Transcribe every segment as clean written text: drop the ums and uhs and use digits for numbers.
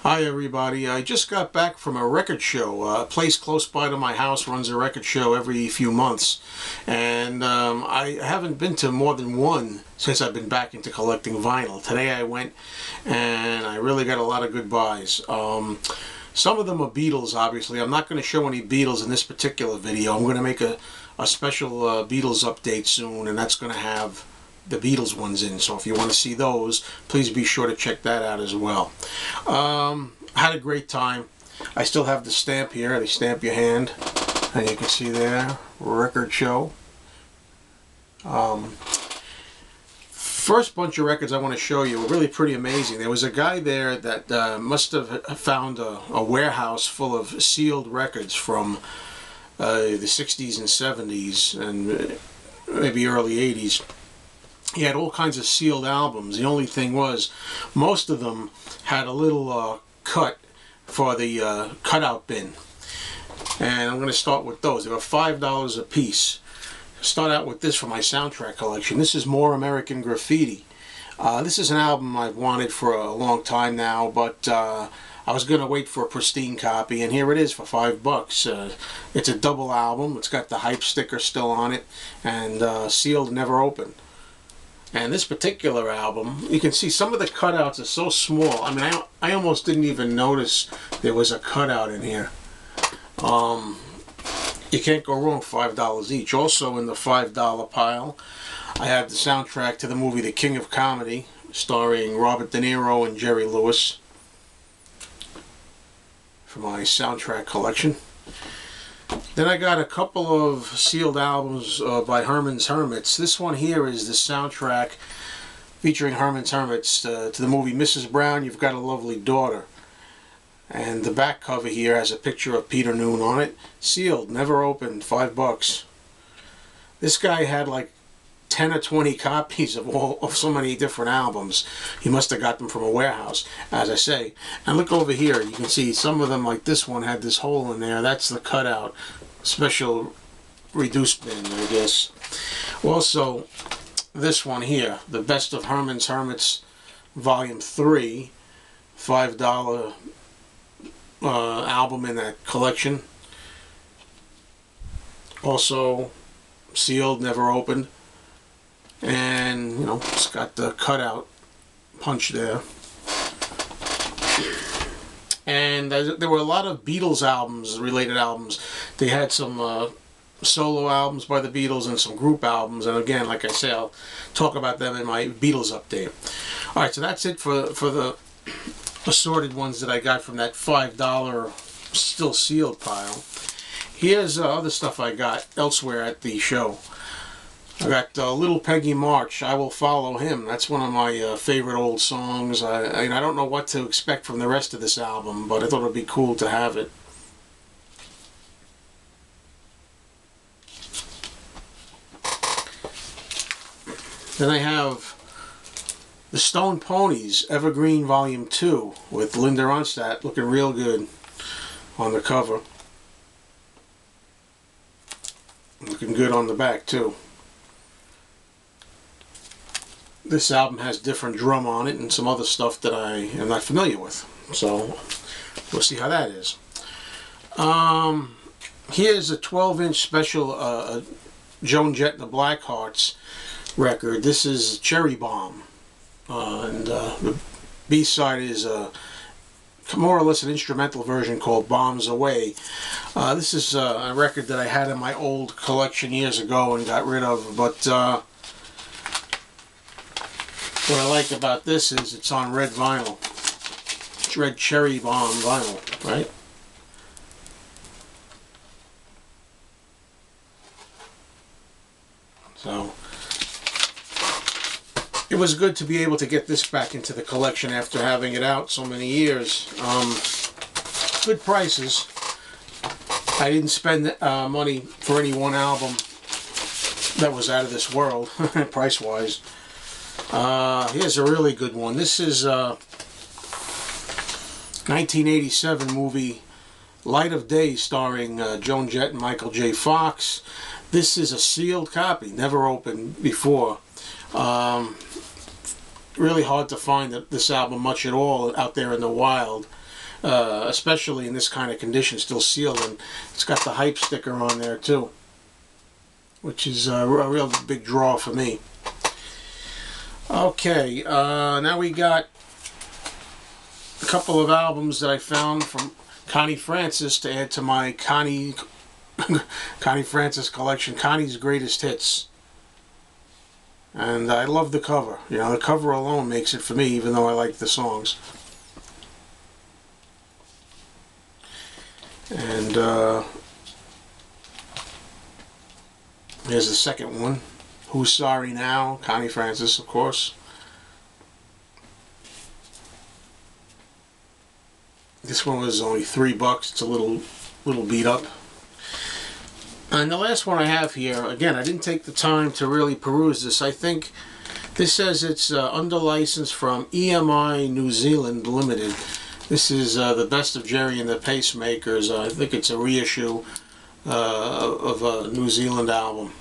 Hi everybody, I just got back from a record show. A place close by to my house runs a record show every few months, and I haven't been to more than one since I've been back into collecting vinyl. Today I went and I really got a lot of good buys. Some of them are Beatles, obviously. I'm not going to show any Beatles in this particular video. I'm going to make a special Beatles update soon, and that's going to have the Beatles ones in, so if you want to see those, please be sure to check that out as well. I had a great time. I still have the stamp here. They stamp your hand, and you can see there, record show. First bunch of records I want to show you were really pretty amazing. There was a guy there that must have found a warehouse full of sealed records from the 60s and 70s and maybe early 80s. He had all kinds of sealed albums. The only thing was, most of them had a little cut for the cutout bin. And I'm going to start with those. They were $5 a piece. Start out with this for my soundtrack collection. This is More American Graffiti. This is an album I've wanted for a long time now, but I was going to wait for a pristine copy, and here it is for $5. It's a double album. It's got the hype sticker still on it, and sealed, never opened. And this particular album, you can see some of the cutouts are so small. I mean, I almost didn't even notice there was a cutout in here. You can't go wrong, $5 each. Also in the $5 pile, I have the soundtrack to the movie The King of Comedy, starring Robert De Niro and Jerry Lewis, for my soundtrack collection. Then I got a couple of sealed albums by Hermits. This one here is the soundtrack featuring Hermits to the movie Mrs. Brown, You've Got a Lovely Daughter. And the back cover here has a picture of Peter Noon on it. Sealed, never opened, $5. This guy had like 10 or 20 copies of so many different albums. He must have got them from a warehouse, as I say. And look over here, you can see some of them, like this one, had this hole in there. That's the cutout, special reduced bin, I guess. Also, this one here, the Best of Hermits Volume 3, $5 album in that collection. Also sealed, never opened. And, you know, it's got the cutout punch there. And there were a lot of Beatles albums, related albums. They had some solo albums by the Beatles and some group albums. And again, like I say, I'll talk about them in my Beatles update. Alright, so that's it for the assorted ones that I got from that $5 still sealed pile. Here's other stuff I got elsewhere at the show. I got Little Peggy March, I Will Follow Him. That's one of my favorite old songs. I don't know what to expect from the rest of this album, but I thought it would be cool to have it. Then I have the Stone Ponies, Evergreen Volume 2, with Linda Ronstadt looking real good on the cover. Looking good on the back, too. This album has different drum on it and some other stuff that I am not familiar with. So, we'll see how that is. Here's a 12-inch special Joan Jett and the Blackhearts record. This is Cherry Bomb. And the B-side is more or less an instrumental version called Bombs Away. This is a record that I had in my old collection years ago and got rid of, but what I like about this is it's on red vinyl. It's red Cherry Bomb vinyl, right? So it was good to be able to get this back into the collection after having it out so many years. Good prices. I didn't spend money for any one album that was out of this world, price-wise. Here's a really good one. This is 1987 movie Light of Day, starring Joan Jett and Michael J. Fox. This is a sealed copy, never opened before. Really hard to find this album much at all out there in the wild. especially in this kind of condition, still sealed, and it's got the hype sticker on there too, which is a real big draw for me. Okay, now we got a couple of albums that I found from Connie Francis to add to my Connie Francis collection, Connie's Greatest Hits. And I love the cover. You know, the cover alone makes it for me, even though I like the songs. And here's the second one. Who's Sorry Now? Connie Francis, of course. This one was only $3. It's a little beat up. And the last one I have here, again, I didn't take the time to really peruse this. I think this says it's under license from EMI New Zealand Limited. This is The Best of Jerry and the Pacemakers. I think it's a reissue of a New Zealand album.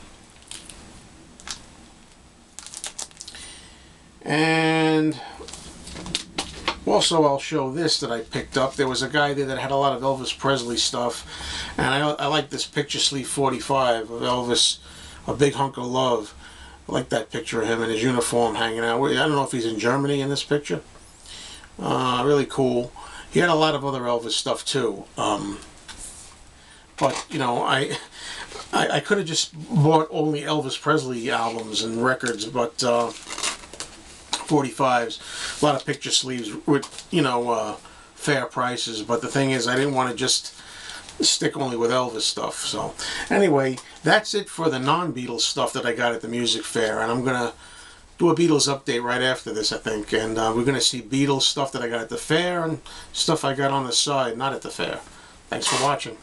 And also I'll show this that I picked up. There was a guy there that had a lot of Elvis Presley stuff, and I like this picture sleeve 45 of Elvis, A Big Hunk of Love. I like that picture of him in his uniform hanging out. I don't know if he's in Germany in this picture. Really cool. He had a lot of other Elvis stuff too. But you know, I could have just bought only Elvis Presley albums and records, but 45s, a lot of picture sleeves with, you know, fair prices. But the thing is, I didn't want to just stick only with Elvis stuff. So anyway, that's it for the non-Beatles stuff that I got at the music fair, and I'm gonna do a Beatles update right after this, I think. And we're gonna see Beatles stuff that I got at the fair and stuff I got on the side, not at the fair. Thanks for watching.